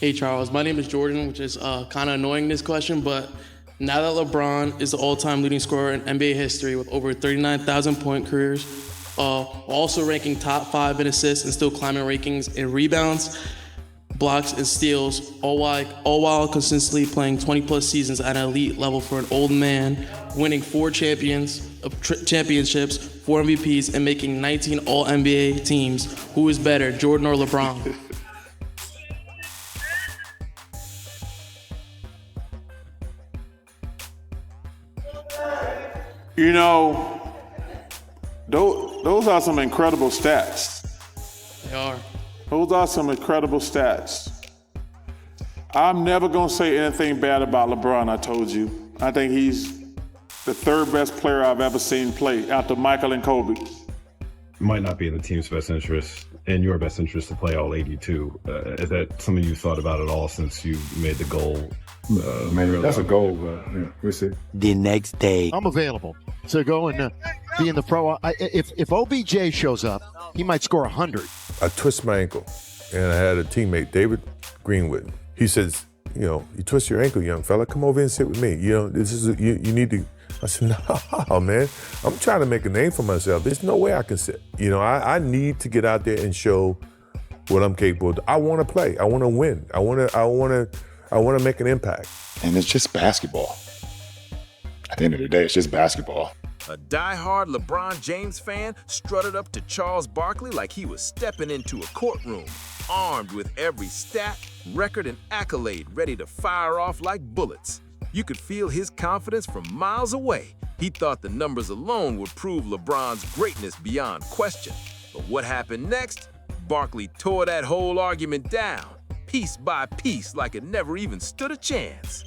Hey Charles, my name is Jordan, which is kind of annoying this question, but now that LeBron is the all-time leading scorer in NBA history with over 39,000 point careers, also ranking top 5 in assists and still climbing rankings in rebounds, blocks, and steals, all while consistently playing 20-plus seasons at an elite level for an old man, winning 4 championships, 4 MVPs, and making 19 All-NBA teams. Who is better, Jordan or LeBron? You know, those are some incredible stats. They are. Those are some incredible stats. I'm never going to say anything bad about LeBron, I told you. I think he's the 3rd best player I've ever seen play after Michael and Kobe. Might not be in the team's best interest, in your best interest, to play all 82. Is that something you've thought about at all since you made the goal? That's a goal, but yeah, we'll see. The next day. I'm available to go and be in the pro. If OBJ shows up, he might score 100. I twist my ankle, and I had a teammate, David Greenwood. He says, you twist your ankle, young fella. Come over and sit with me. This is you need to. I said, no, man. I'm trying to make a name for myself. There's no way I can sit. I need to get out there and show what I'm capable of. I want to play. I want to win. I want to make an impact. And it's just basketball. At the end of the day, it's just basketball. A die-hard LeBron James fan strutted up to Charles Barkley like he was stepping into a courtroom, armed with every stat, record, and accolade ready to fire off like bullets. You could feel his confidence from miles away. He thought the numbers alone would prove LeBron's greatness beyond question. But what happened next? Barkley tore that whole argument down, piece by piece, like it never even stood a chance.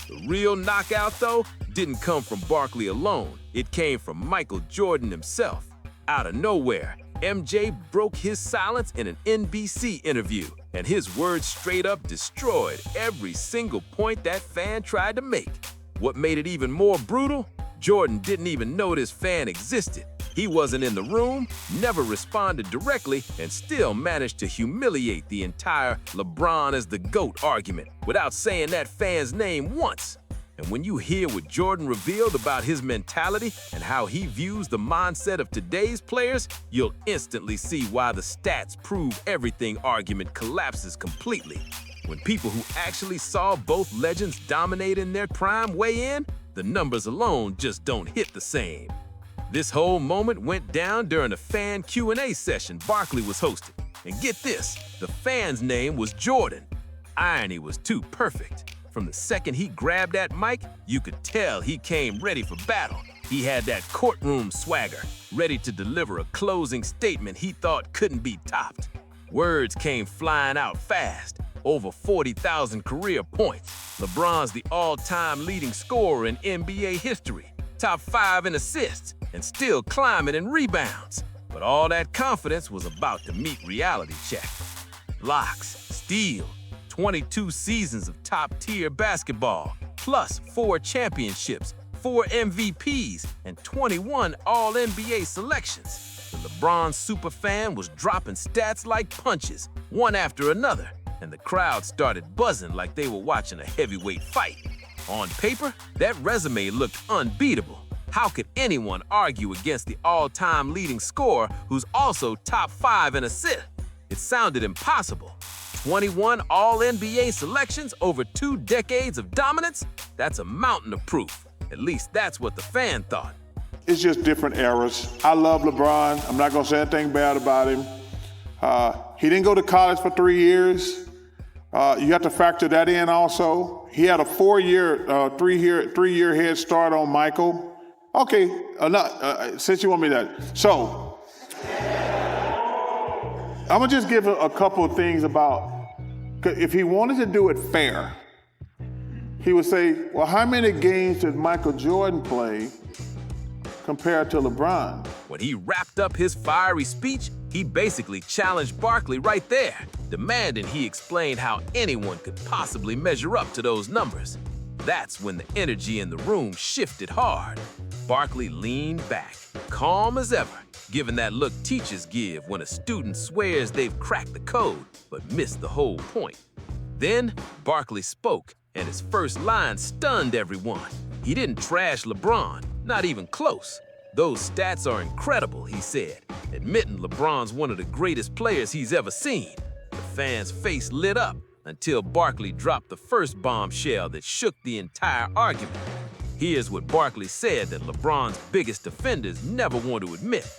The real knockout, though, didn't come from Barkley alone. It came from Michael Jordan himself. Out of nowhere, MJ broke his silence in an NBC interview, and his words straight up destroyed every single point that fan tried to make. What made it even more brutal? Jordan didn't even know this fan existed. He wasn't in the room, never responded directly, and still managed to humiliate the entire LeBron is the GOAT argument without saying that fan's name once. And when you hear what Jordan revealed about his mentality and how he views the mindset of today's players, you'll instantly see why the stats prove everything argument collapses completely. When people who actually saw both legends dominate in their prime weigh in, the numbers alone just don't hit the same. This whole moment went down during a fan Q&A session Barkley was hosting. And get this, the fan's name was Jordan. Irony was too perfect. From the second he grabbed that mic, you could tell he came ready for battle. He had that courtroom swagger, ready to deliver a closing statement he thought couldn't be topped. Words came flying out fast, over 40,000 career points. LeBron's the all-time leading scorer in NBA history, top 5 in assists, and still climbing in rebounds. But all that confidence was about to meet reality check. Locks, steal, 22 seasons of top-tier basketball, plus 4 championships, 4 MVPs, and 21 All-NBA selections. The LeBron Superfan was dropping stats like punches, one after another, and the crowd started buzzing like they were watching a heavyweight fight. On paper, that resume looked unbeatable. How could anyone argue against the all-time leading scorer who's also top 5 in assists? It sounded impossible. 21 All-NBA selections over 2 decades of dominance? That's a mountain of proof. At least that's what the fan thought. It's just different eras. I love LeBron. I'm not going to say anything bad about him. He didn't go to college for 3 years. You have to factor that in also. He had a 3-year head start on Michael. Okay, since you want me that. So, I'm going to just give a couple of things about, if he wanted to do it fair, he would say, well, how many games did Michael Jordan play compared to LeBron? When he wrapped up his fiery speech, he basically challenged Barkley right there, demanding he explain how anyone could possibly measure up to those numbers. That's when the energy in the room shifted hard. Barkley leaned back, calm as ever, giving that look teachers give when a student swears they've cracked the code but missed the whole point. Then Barkley spoke, and his first line stunned everyone. He didn't trash LeBron, not even close. Those stats are incredible, he said, admitting LeBron's one of the greatest players he's ever seen. The fans' face lit up until Barkley dropped the first bombshell that shook the entire argument. Here's what Barkley said that LeBron's biggest defenders never want to admit.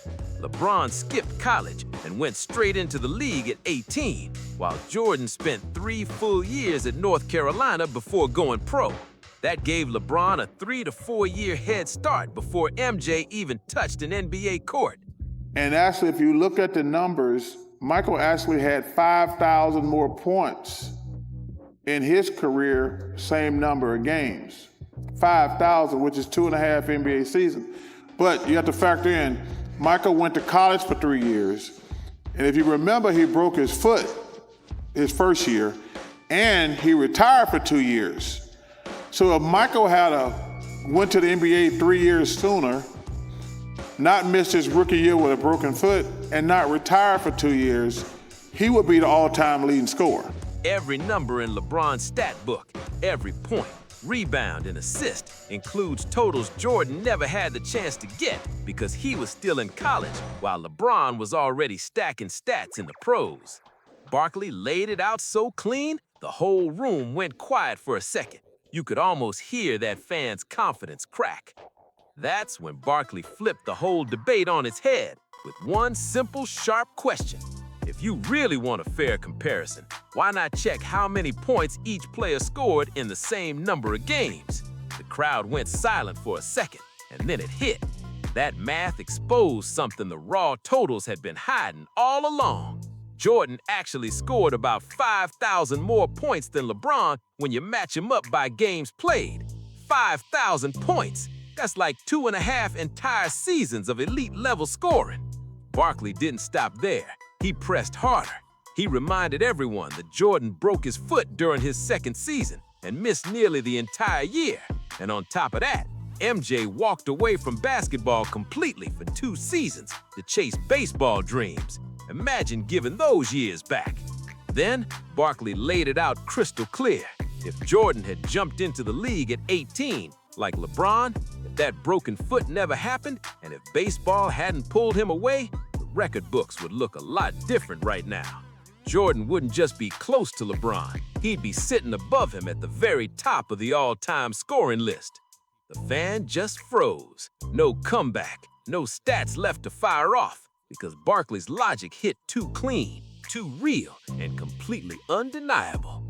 LeBron skipped college and went straight into the league at 18, while Jordan spent 3 full years at North Carolina before going pro. That gave LeBron a 3 to 4 year head start before MJ even touched an NBA court. And actually, if you look at the numbers, Michael actually had 5,000 more points in his career, same number of games. 5,000, which is 2.5 NBA seasons. But you have to factor in, Michael went to college for 3 years. And if you remember, he broke his foot his first year, and he retired for 2 years. So if Michael went to the NBA 3 years sooner, not missed his rookie year with a broken foot, and not retired for 2 years, he would be the all-time leading scorer. Every number in LeBron's stat book, every point, rebound, and assist includes totals Jordan never had the chance to get because he was still in college while LeBron was already stacking stats in the pros. Barkley laid it out so clean, the whole room went quiet for a second. You could almost hear that fan's confidence crack. That's when Barkley flipped the whole debate on its head with one simple, sharp question. If you really want a fair comparison, why not check how many points each player scored in the same number of games? The crowd went silent for a second, and then it hit. That math exposed something the raw totals had been hiding all along. Jordan actually scored about 5,000 more points than LeBron when you match him up by games played. 5,000 points! That's like 2.5 entire seasons of elite-level scoring. Barkley didn't stop there. He pressed harder. He reminded everyone that Jordan broke his foot during his second season and missed nearly the entire year. And on top of that, MJ walked away from basketball completely for 2 seasons to chase baseball dreams. Imagine giving those years back. Then, Barkley laid it out crystal clear. If Jordan had jumped into the league at 18, like LeBron, if that broken foot never happened, and if baseball hadn't pulled him away, the record books would look a lot different right now. Jordan wouldn't just be close to LeBron, he'd be sitting above him at the very top of the all-time scoring list. The fan just froze. No comeback, no stats left to fire off, because Barkley's logic hit too clean, too real, and completely undeniable.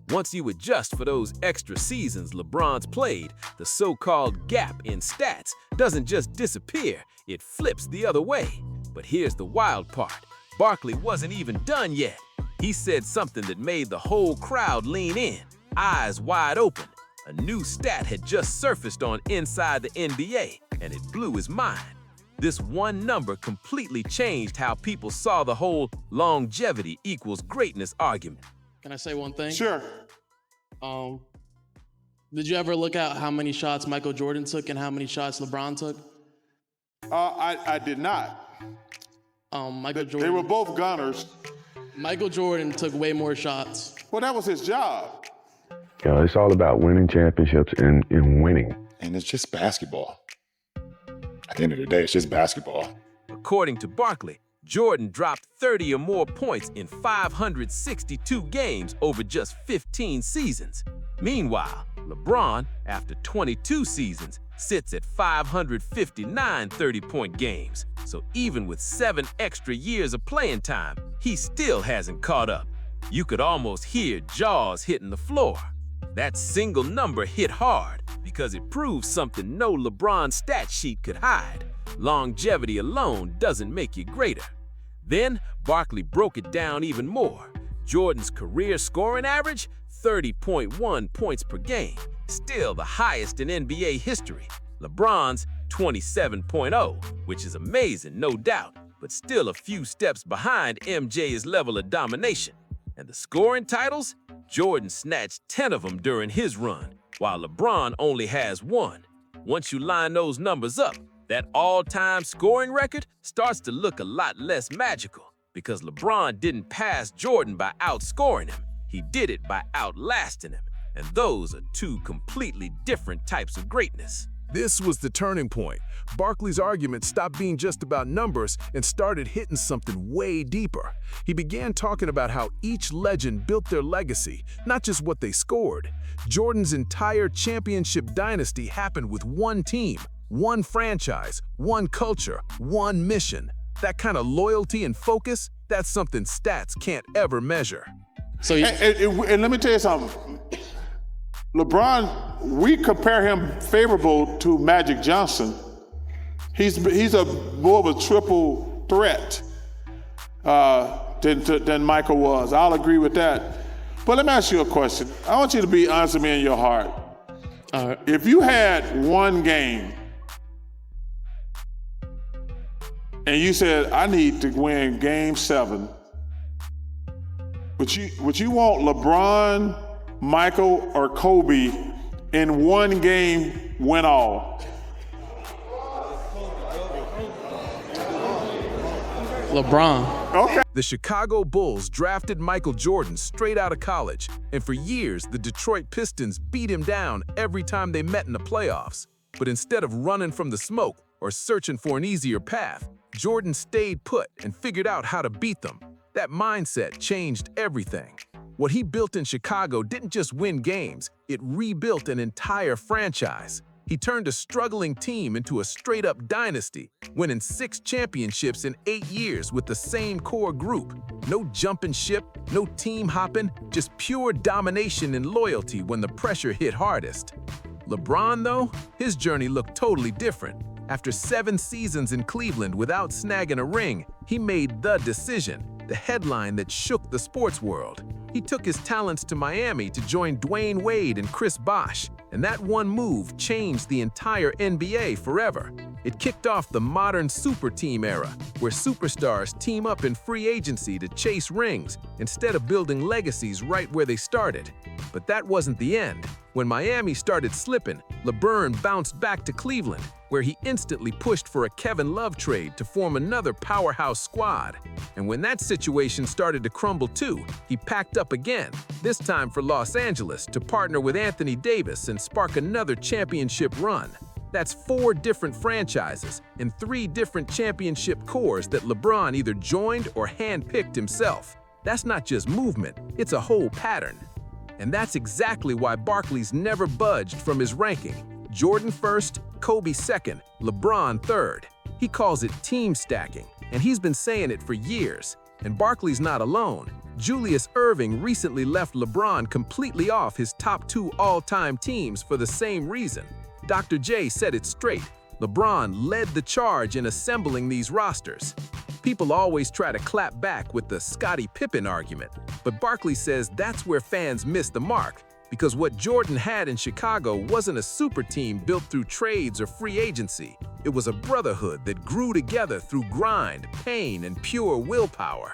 Once you adjust for those extra seasons LeBron's played, the so-called gap in stats doesn't just disappear, it flips the other way. But here's the wild part. Barkley wasn't even done yet. He said something that made the whole crowd lean in, eyes wide open. A new stat had just surfaced on Inside the NBA, and it blew his mind. This one number completely changed how people saw the whole longevity equals greatness argument. Can I say one thing? Sure. Did you ever look at how many shots Michael Jordan took and how many shots LeBron took? I did not. Michael Jordan. They were both gunners. Michael Jordan took way more shots. Well, that was his job. You know, it's all about winning championships and winning. And it's just basketball. At the end of the day, it's just basketball. According to Barkley, Jordan dropped 30 or more points in 562 games over just 15 seasons. Meanwhile, LeBron, after 22 seasons, sits at 559 30-point games. So even with 7 extra years of playing time, he still hasn't caught up. You could almost hear jaws hitting the floor. That single number hit hard because it proves something no LeBron stat sheet could hide. Longevity alone doesn't make you greater. Then, Barkley broke it down even more. Jordan's career scoring average, 30.1 points per game, still the highest in NBA history. LeBron's 27.0, which is amazing, no doubt, but still a few steps behind MJ's level of domination. And the scoring titles? Jordan snatched 10 of them during his run, while LeBron only has 1. Once you line those numbers up, that all-time scoring record starts to look a lot less magical because LeBron didn't pass Jordan by outscoring him. He did it by outlasting him, and those are two completely different types of greatness. This was the turning point. Barkley's argument stopped being just about numbers and started hitting something way deeper. He began talking about how each legend built their legacy, not just what they scored. Jordan's entire championship dynasty happened with one team, one franchise, one culture, one mission. That kind of loyalty and focus, that's something stats can't ever measure. So and let me tell you something. LeBron, we compare him favorable to Magic Johnson. He's a more of a triple threat than Michael was. I'll agree with that. But let me ask you a question. I want you to be honest with me in your heart. All right. If you had one game and you said, I need to win game 7, would you want LeBron, Michael, or Kobe in one game win all? LeBron. Okay. The Chicago Bulls drafted Michael Jordan straight out of college, and for years, the Detroit Pistons beat him down every time they met in the playoffs. But instead of running from the smoke or searching for an easier path, Jordan stayed put and figured out how to beat them. That mindset changed everything. What he built in Chicago didn't just win games, it rebuilt an entire franchise. He turned a struggling team into a straight-up dynasty, winning 6 championships in 8 years with the same core group. No jumping ship, no team hopping, just pure domination and loyalty when the pressure hit hardest. LeBron, though, his journey looked totally different. After 7 seasons in Cleveland without snagging a ring, he made the decision, the headline that shook the sports world. He took his talents to Miami to join Dwayne Wade and Chris Bosh, and that one move changed the entire NBA forever. It kicked off the modern super team era, where superstars team up in free agency to chase rings instead of building legacies right where they started. But that wasn't the end. When Miami started slipping, LeBron bounced back to Cleveland, where he instantly pushed for a Kevin Love trade to form another powerhouse squad. And when that situation started to crumble too, he packed up again, this time for Los Angeles to partner with Anthony Davis and spark another championship run. That's 4 different franchises and 3 different championship cores that LeBron either joined or handpicked himself. That's not just movement, it's a whole pattern. And that's exactly why Barkley's never budged from his ranking. Jordan first, Kobe second, LeBron third. He calls it team stacking, and he's been saying it for years. And Barkley's not alone. Julius Erving recently left LeBron completely off his top 2 all-time teams for the same reason. Dr. J said it straight. LeBron led the charge in assembling these rosters. People always try to clap back with the Scottie Pippen argument, but Barkley says that's where fans miss the mark, because what Jordan had in Chicago wasn't a super team built through trades or free agency. It was a brotherhood that grew together through grind, pain, and pure willpower.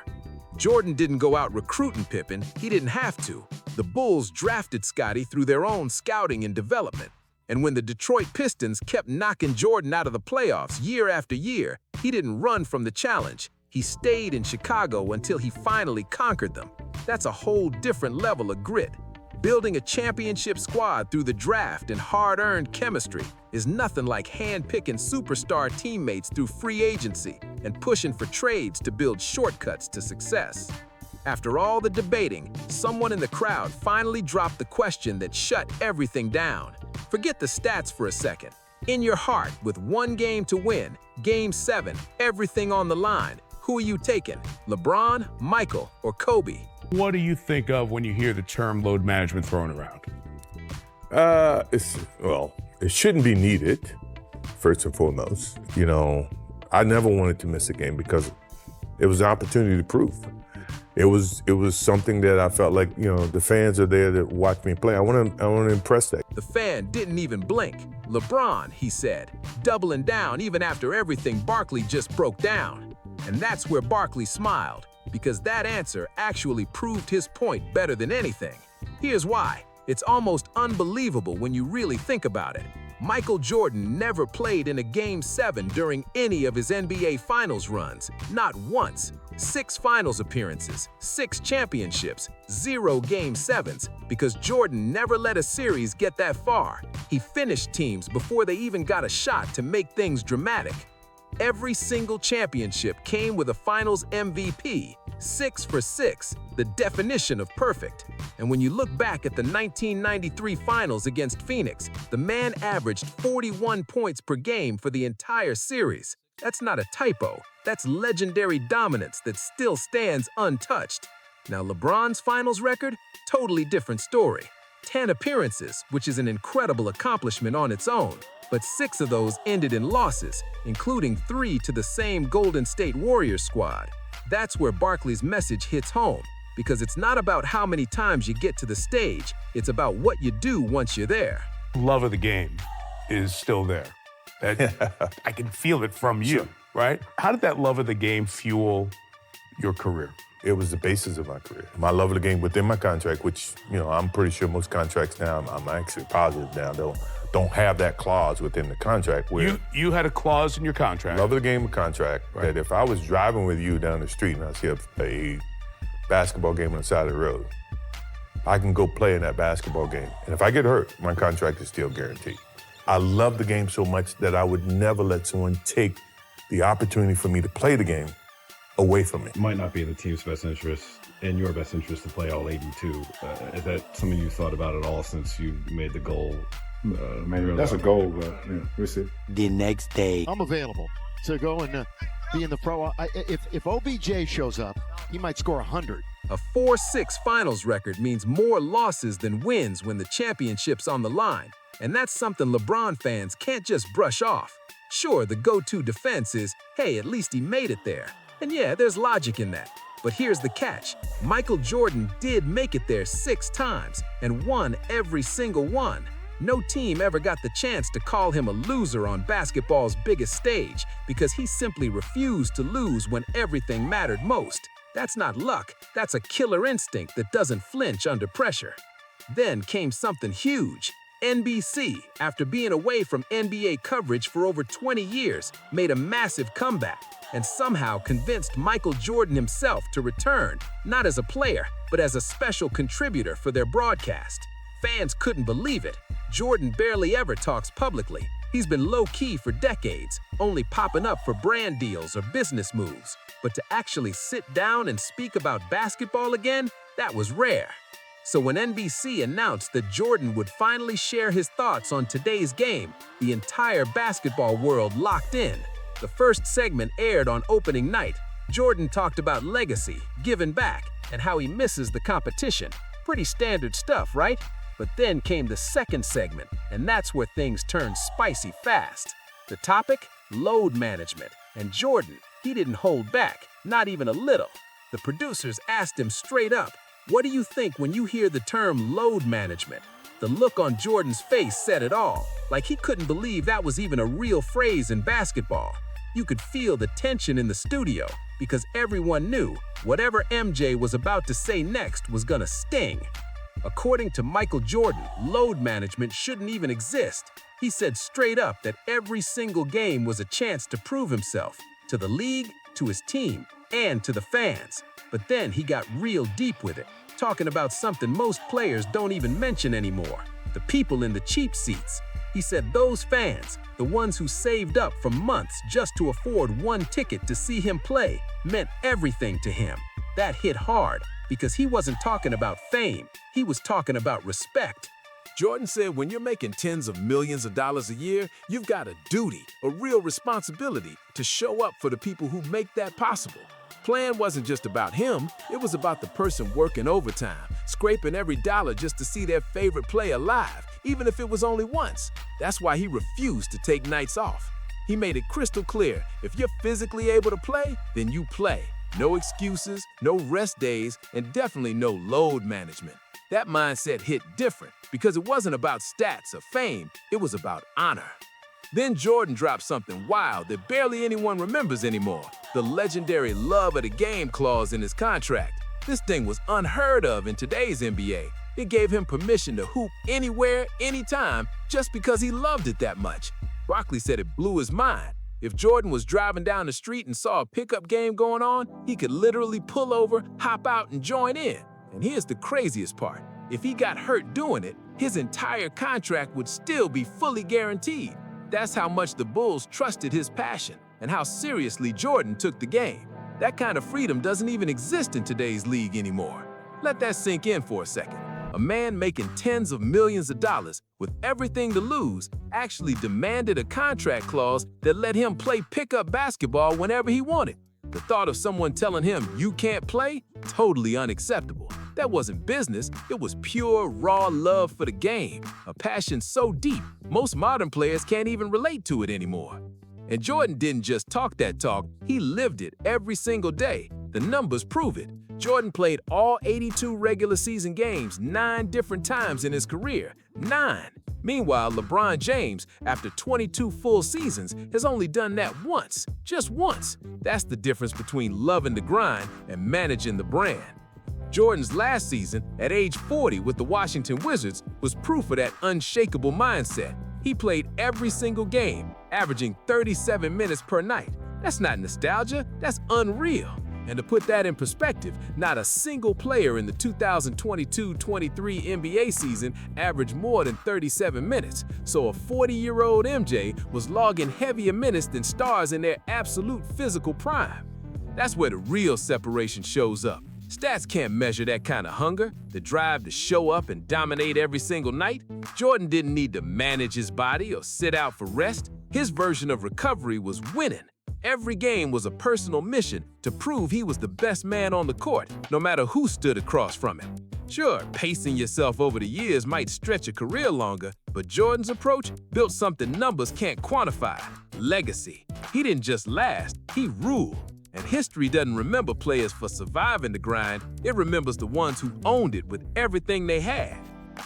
Jordan didn't go out recruiting Pippen, he didn't have to. The Bulls drafted Scottie through their own scouting and development. And when the Detroit Pistons kept knocking Jordan out of the playoffs year after year, he didn't run from the challenge. He stayed in Chicago until he finally conquered them. That's a whole different level of grit. Building a championship squad through the draft and hard-earned chemistry is nothing like hand-picking superstar teammates through free agency and pushing for trades to build shortcuts to success. After all the debating, someone in the crowd finally dropped the question that shut everything down. Forget the stats for a second. In your heart, with one game to win, Game 7, everything on the line, who are you taking? LeBron, Michael, or Kobe? What do you think of when you hear the term load management thrown around? It shouldn't be needed, first and foremost. You know, I never wanted to miss a game because it was an opportunity to prove. It was something that I felt like, you know, the fans are there to watch me play. I want to impress that. The fan didn't even blink. LeBron, he said, doubling down even after everything Barkley just broke down. And that's where Barkley smiled, because that answer actually proved his point better than anything. Here's why. It's almost unbelievable when you really think about it. Michael Jordan never played in a Game 7 during any of his NBA Finals runs, not once. 6 finals appearances, 6 championships, 0 Game 7s, because Jordan never let a series get that far. He finished teams before they even got a shot to make things dramatic. Every single championship came with a finals MVP, 6 for 6, the definition of perfect. And when you look back at the 1993 finals against Phoenix, the man averaged 41 points per game for the entire series. That's not a typo. That's legendary dominance that still stands untouched. Now, LeBron's finals record, totally different story. 10 appearances, which is an incredible accomplishment on its own, but 6 of those ended in losses, including 3 to the same Golden State Warriors squad. That's where Barkley's message hits home, because it's not about how many times you get to the stage, it's about what you do once you're there. Love of the game is still there. I can feel it from you, right? How did that love of the game fuel your career? It was the basis of my career. My love of the game within my contract, which, I'm pretty sure most contracts now, I'm actually positive now, don't have that clause within the contract where You had a clause in your contract. love of the game contract that if I was driving with you down the street and I see a basketball game on the side of the road, I can go play in that basketball game. And if I get hurt, my contract is still guaranteed. I love the game so much that I would never let someone take the opportunity for me to play the game away from me. It might not be in the team's best interest, in your best interest to play all 82. Is that something you thought about at all since you made the goal? Maybe that's a goal, but we'll see. The next day, I'm available to go and be in the pro. If OBJ shows up, he might score 100. A 4-6 finals record means more losses than wins when the championship's on the line. And that's something LeBron fans can't just brush off. Sure, the go-to defense is, hey, at least he made it there. And yeah, there's logic in that. But here's the catch. Michael Jordan did make it there 6 times and won every single one. No team ever got the chance to call him a loser on basketball's biggest stage because he simply refused to lose when everything mattered most. That's not luck, that's a killer instinct that doesn't flinch under pressure. Then came something huge. NBC, after being away from NBA coverage for over 20 years, made a massive comeback and somehow convinced Michael Jordan himself to return, not as a player, but as a special contributor for their broadcast. Fans couldn't believe it. Jordan barely ever talks publicly. He's been low-key for decades, only popping up for brand deals or business moves. But to actually sit down and speak about basketball again, that was rare. So when NBC announced that Jordan would finally share his thoughts on today's game, the entire basketball world locked in. The first segment aired on opening night. Jordan talked about legacy, giving back, and how he misses the competition. Pretty standard stuff, right? But then came the second segment, and that's where things turned spicy fast. The topic? Load management. And Jordan, he didn't hold back, not even a little. The producers asked him straight up, "What do you think when you hear the term load management?" The look on Jordan's face said it all, like he couldn't believe that was even a real phrase in basketball. You could feel the tension in the studio because everyone knew whatever MJ was about to say next was gonna sting. According to Michael Jordan, load management shouldn't even exist. He said straight up that every single game was a chance to prove himself, to the league, to his team, and to the fans. But then he got real deep with it, talking about something most players don't even mention anymore, the people in the cheap seats. He said those fans, the ones who saved up for months just to afford one ticket to see him play, meant everything to him. That hit hard, because he wasn't talking about fame, he was talking about respect. Jordan said when you're making tens of millions of dollars a year, you've got a duty, a real responsibility to show up for the people who make that possible. Playing wasn't just about him, it was about the person working overtime, scraping every dollar just to see their favorite player live, even if it was only once. That's why he refused to take nights off. He made it crystal clear, if you're physically able to play, then you play. No excuses, no rest days, and definitely no load management. That mindset hit different because it wasn't about stats or fame, it was about honor. Then Jordan dropped something wild that barely anyone remembers anymore, the legendary love of the game clause in his contract. This thing was unheard of in today's NBA. It gave him permission to hoop anywhere, anytime, just because he loved it that much. Barkley said it blew his mind. If Jordan was driving down the street and saw a pickup game going on, he could literally pull over, hop out, and join in. And here's the craziest part. If he got hurt doing it, his entire contract would still be fully guaranteed. That's how much the Bulls trusted his passion and how seriously Jordan took the game. That kind of freedom doesn't even exist in today's league anymore. Let that sink in for a second. A man making tens of millions of dollars with everything to lose actually demanded a contract clause that let him play pickup basketball whenever he wanted. The thought of someone telling him you can't play? Totally unacceptable. That wasn't business, it was pure, raw love for the game. A passion so deep, most modern players can't even relate to it anymore. And Jordan didn't just talk that talk, he lived it every single day. The numbers prove it. Jordan played all 82 regular season games 9 different times in his career. 9! Meanwhile, LeBron James, after 22 full seasons, has only done that once. Just once. That's the difference between loving the grind and managing the brand. Jordan's last season, at age 40 with the Washington Wizards, was proof of that unshakable mindset. He played every single game, averaging 37 minutes per night. That's not nostalgia, that's unreal. And to put that in perspective, not a single player in the 2022-23 NBA season averaged more than 37 minutes, so a 40-year-old MJ was logging heavier minutes than stars in their absolute physical prime. That's where the real separation shows up. Stats can't measure that kind of hunger, the drive to show up and dominate every single night. Jordan didn't need to manage his body or sit out for rest. His version of recovery was winning. Every game was a personal mission to prove he was the best man on the court, no matter who stood across from him. Sure, pacing yourself over the years might stretch a career longer, but Jordan's approach built something numbers can't quantify: legacy. He didn't just last, he ruled. And history doesn't remember players for surviving the grind, it remembers the ones who owned it with everything they had.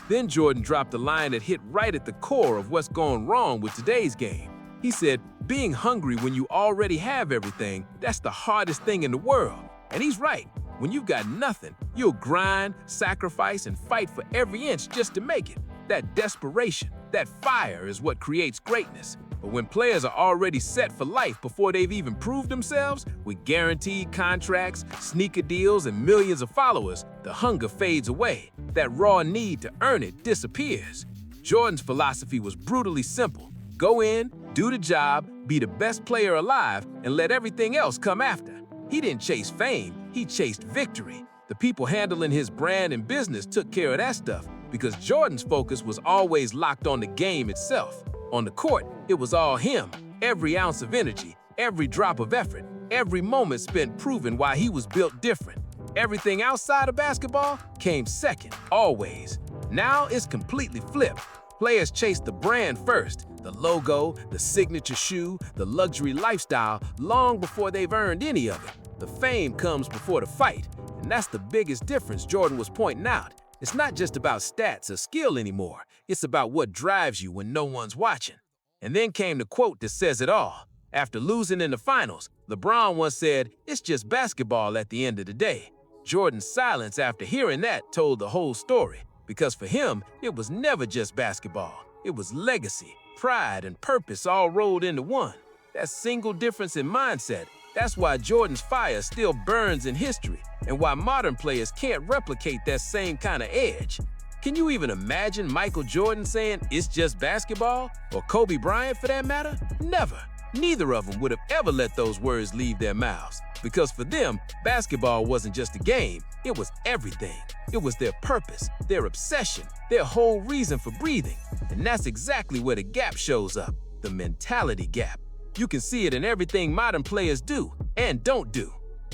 Then Jordan dropped a line that hit right at the core of what's going wrong with today's game. He said, being hungry when you already have everything, that's the hardest thing in the world. And he's right. When you've got nothing, you'll grind, sacrifice, and fight for every inch just to make it. That desperation, that fire is what creates greatness. But when players are already set for life before they've even proved themselves, with guaranteed contracts, sneaker deals, and millions of followers, the hunger fades away. That raw need to earn it disappears. Jordan's philosophy was brutally simple. Go in, do the job, be the best player alive, and let everything else come after. He didn't chase fame, he chased victory. The people handling his brand and business took care of that stuff because Jordan's focus was always locked on the game itself. On the court, it was all him. Every ounce of energy, every drop of effort, every moment spent proving why he was built different. Everything outside of basketball came second, always. Now it's completely flipped. Players chase the brand first, the logo, the signature shoe, the luxury lifestyle, long before they've earned any of it. The fame comes before the fight, and that's the biggest difference Jordan was pointing out. It's not just about stats or skill anymore. It's about what drives you when no one's watching. And then came the quote that says it all. After losing in the finals, LeBron once said, "It's just basketball at the end of the day." Jordan's silence after hearing that told the whole story. Because for him, it was never just basketball. It was legacy, pride, and purpose all rolled into one. That single difference in mindset, that's why Jordan's fire still burns in history, and why modern players can't replicate that same kind of edge. Can you even imagine Michael Jordan saying, "It's just basketball"? Or Kobe Bryant for that matter? Never. Neither of them would have ever let those words leave their mouths. Because for them, basketball wasn't just a game, it was everything. It was their purpose, their obsession, their whole reason for breathing. And that's exactly where the gap shows up, the mentality gap. You can see it in everything modern players do and don't do.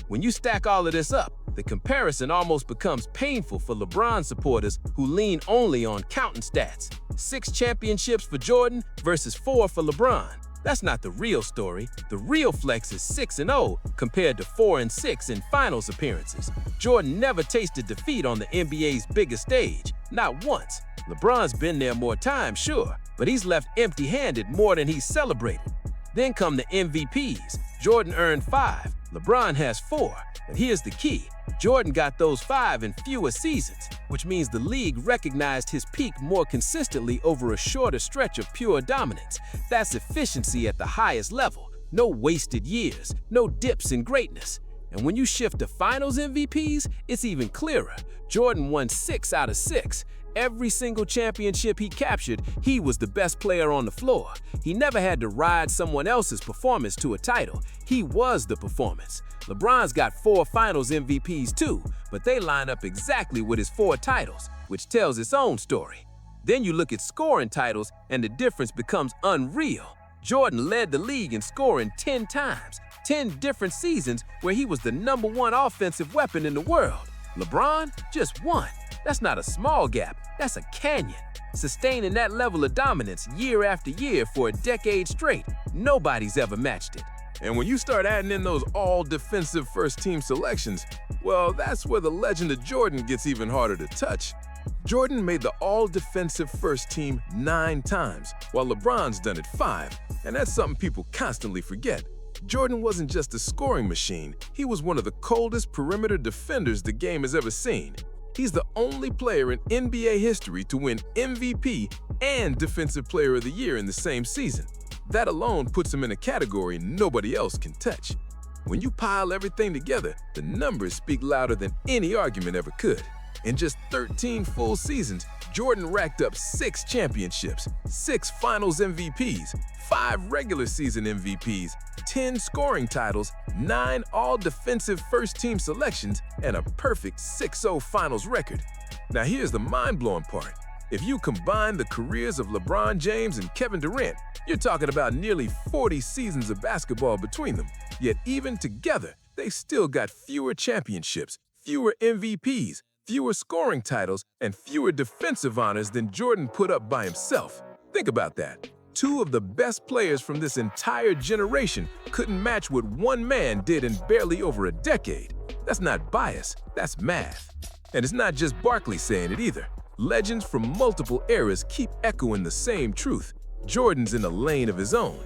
When you stack all of this up, the comparison almost becomes painful for LeBron supporters who lean only on counting stats. 6 championships for Jordan versus 4 for LeBron. That's not the real story. The real flex is 6-0 compared to 4-6 in finals appearances. Jordan never tasted defeat on the NBA's biggest stage, not once. LeBron's been there more times, sure, but he's left empty-handed more than he's celebrated. Then come the MVPs. Jordan earned 5, LeBron has 4. But here's the key. Jordan got those 5 in fewer seasons, which means the league recognized his peak more consistently over a shorter stretch of pure dominance. That's efficiency at the highest level. No wasted years, no dips in greatness. And when you shift to finals MVPs, it's even clearer. Jordan won 6 out of 6. Every single championship he captured, he was the best player on the floor. He never had to ride someone else's performance to a title. He was the performance. LeBron's got 4 finals MVPs too, but they line up exactly with his 4 titles, which tells its own story. Then you look at scoring titles, and the difference becomes unreal. Jordan led the league in scoring 10 times, 10 different seasons where he was the #1 offensive weapon in the world. LeBron, just 1. That's not a small gap, that's a canyon. Sustaining that level of dominance year after year for a decade straight, nobody's ever matched it. And when you start adding in those all-defensive first-team selections, well, that's where the legend of Jordan gets even harder to touch. Jordan made the all-defensive first team 9 times, while LeBron's done it 5, and that's something people constantly forget. Jordan wasn't just a scoring machine, he was one of the coldest perimeter defenders the game has ever seen. He's the only player in NBA history to win MVP and Defensive Player of the Year in the same season. That alone puts him in a category nobody else can touch. When you pile everything together, the numbers speak louder than any argument ever could. In just 13 full seasons, Jordan racked up 6 championships, 6 finals MVPs, 5 regular season MVPs, 10 scoring titles, 9 all-defensive first-team selections, and a perfect 6-0 finals record. Now here's the mind-blowing part. If you combine the careers of LeBron James and Kevin Durant, you're talking about nearly 40 seasons of basketball between them. Yet even together, they still got fewer championships, fewer MVPs, fewer scoring titles, and fewer defensive honors than Jordan put up by himself. Think about that. 2 of the best players from this entire generation couldn't match what one man did in barely over a decade. That's not bias, that's math. And it's not just Barkley saying it either. Legends from multiple eras keep echoing the same truth. Jordan's in a lane of his own.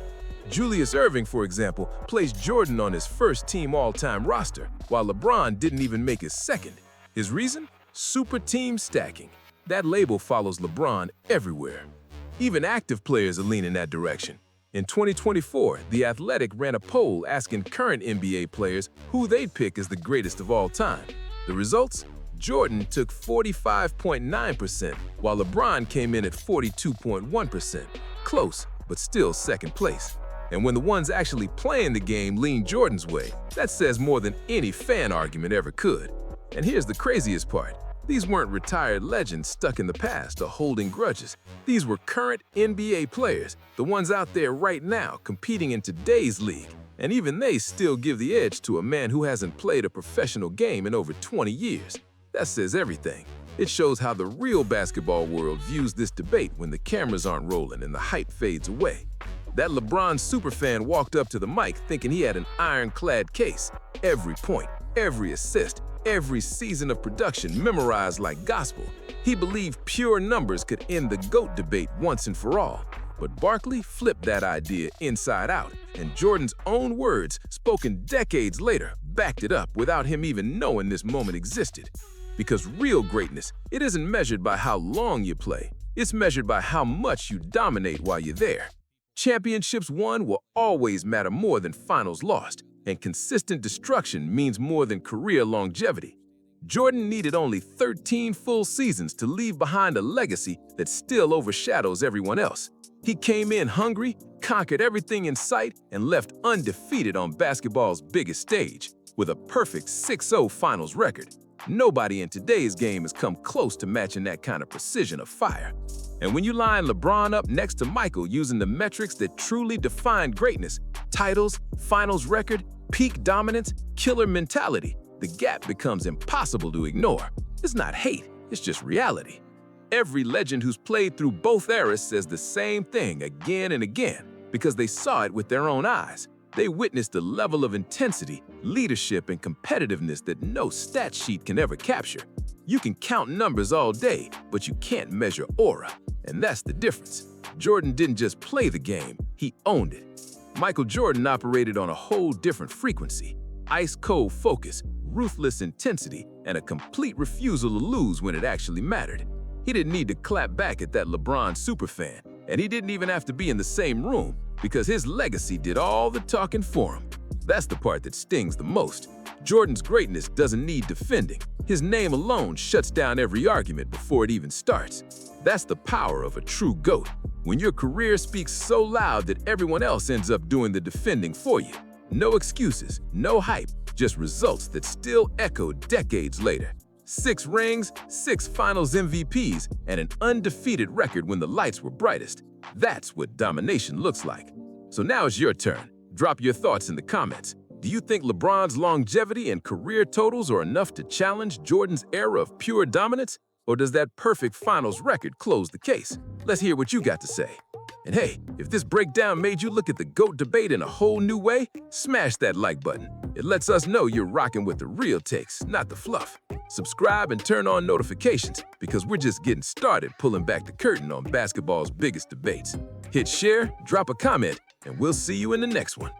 Julius Erving, for example, placed Jordan on his first-team all-time roster, while LeBron didn't even make his second. His reason? Super team stacking. That label follows LeBron everywhere. Even active players are leaning that direction. In 2024, The Athletic ran a poll asking current NBA players who they'd pick as the greatest of all time. The results? Jordan took 45.9%, while LeBron came in at 42.1%. Close, but still second place. And when the ones actually playing the game lean Jordan's way, that says more than any fan argument ever could. And here's the craziest part. These weren't retired legends stuck in the past or holding grudges. These were current NBA players, the ones out there right now competing in today's league. And even they still give the edge to a man who hasn't played a professional game in over 20 years. That says everything. It shows how the real basketball world views this debate when the cameras aren't rolling and the hype fades away. That LeBron Superfan walked up to the mic thinking he had an ironclad case. Every point, every assist, every season of production memorized like gospel. He believed pure numbers could end the GOAT debate once and for all. But Barkley flipped that idea inside out, and Jordan's own words, spoken decades later, backed it up without him even knowing this moment existed. Because real greatness, it isn't measured by how long you play. It's measured by how much you dominate while you're there. Championships won will always matter more than finals lost, and consistent destruction means more than career longevity. Jordan needed only 13 full seasons to leave behind a legacy that still overshadows everyone else. He came in hungry, conquered everything in sight, and left undefeated on basketball's biggest stage, with a perfect 6-0 finals record. Nobody in today's game has come close to matching that kind of precision of fire. And when you line LeBron up next to Michael using the metrics that truly define greatness, titles, finals record, peak dominance, killer mentality, the gap becomes impossible to ignore. It's not hate, it's just reality. Every legend who's played through both eras says the same thing again and again because they saw it with their own eyes. They witnessed the level of intensity, leadership, and competitiveness that no stat sheet can ever capture. You can count numbers all day, but you can't measure aura. And that's the difference. Jordan didn't just play the game, he owned it. Michael Jordan operated on a whole different frequency. Ice-cold focus, ruthless intensity, and a complete refusal to lose when it actually mattered. He didn't need to clap back at that LeBron Superfan, and he didn't even have to be in the same room. because his legacy did all the talking for him. That's the part that stings the most. Jordan's greatness doesn't need defending. His name alone shuts down every argument before it even starts. That's the power of a true GOAT, when your career speaks so loud that everyone else ends up doing the defending for you. No excuses, no hype, just results that still echo decades later. 6 rings, 6 finals MVPs, and an undefeated record when the lights were brightest. That's what domination looks like. So now it's your turn. Drop your thoughts in the comments. Do you think LeBron's longevity and career totals are enough to challenge Jordan's era of pure dominance? Or does that perfect finals record close the case? Let's hear what you got to say. And hey, if this breakdown made you look at the GOAT debate in a whole new way, smash that like button. It lets us know you're rocking with the real takes, not the fluff. Subscribe and turn on notifications, because we're just getting started pulling back the curtain on basketball's biggest debates. Hit share, drop a comment, and we'll see you in the next one.